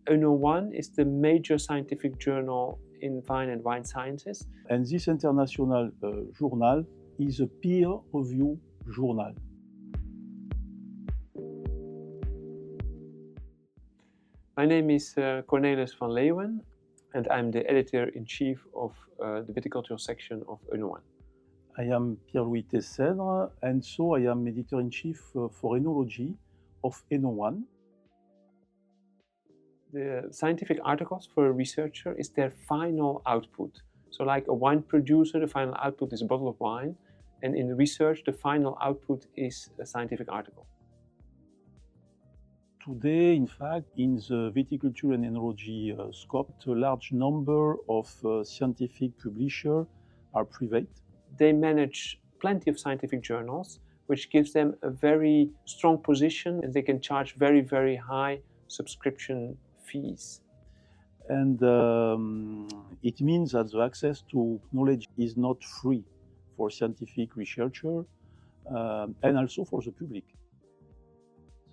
OENO One is the major scientific journal in vine and wine sciences. And this international journal is a peer review journal. My name is Cornelis van Leeuwen, and I'm the editor-in-chief of the Viticulture section of OENO One. I am Pierre-Louis Teissedre, and so I am editor-in-chief for Enology of OENO One. The scientific articles for a researcher is their final output. So like a wine producer, the final output is a bottle of wine, and in the research, the final output is a scientific article. Today, in fact, in the viticulture and enology scope, a large number of scientific publishers are private. They manage plenty of scientific journals, which gives them a very strong position, and they can charge very, very high subscription fees. And it means that the access to knowledge is not free for scientific researchers and also for the public.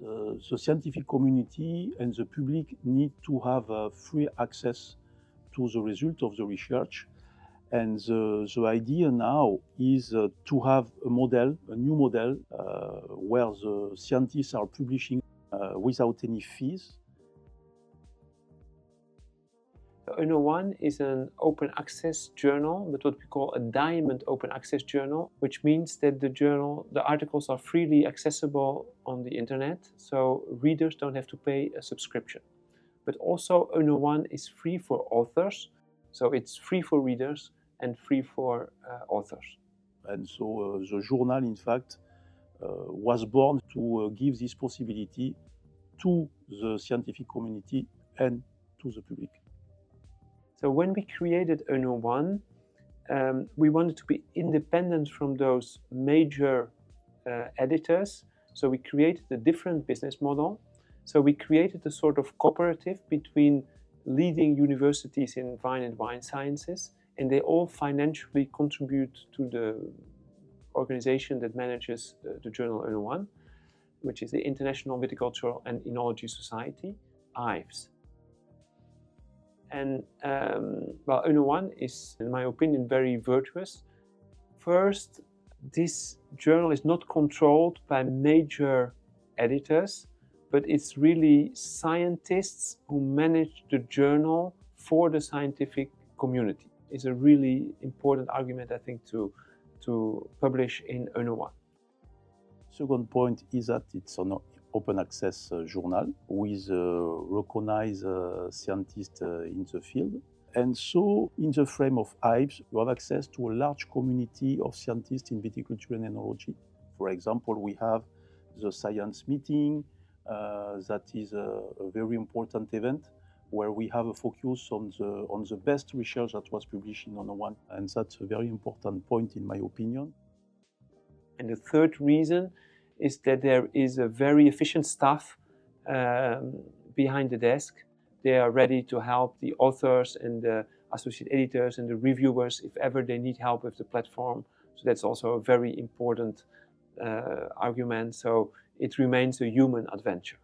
The scientific community and the public need to have free access to the result of the research. And the idea now is to have a new model, where the scientists are publishing without any fees. OENO One is an open access journal, but what we call a diamond open access journal, which means that the articles are freely accessible on the internet, so readers don't have to pay a subscription. But also OENO One is free for authors, so it's free for readers and free for authors. And so the journal, in fact, was born to give this possibility to the scientific community and to the public. So when we created OENO One, we wanted to be independent from those major editors. So we created a different business model. So we created a sort of cooperative between leading universities in vine and wine sciences, and they all financially contribute to the organization that manages the journal OENO One, which is the International Viticultural and Enology Society, IVES. And well, OENO One is, in my opinion, very virtuous. First, this journal is not controlled by major editors, but it's really scientists who manage the journal for the scientific community. It's a really important argument, I think, to publish in OENO One. Second point is that it's an open access journal with recognized scientists in the field. And so, in the frame of IVES, you have access to a large community of scientists in viticulture and enology. For example, we have the science meeting, that is a very important event where we have a focus on the best research that was published in OENO One. And that's a very important point, in my opinion. And the third reason is that there is a very efficient staff behind the desk. They are ready to help the authors and the associate editors and the reviewers if ever they need help with the platform. So that's also a very important argument. So it remains a human adventure.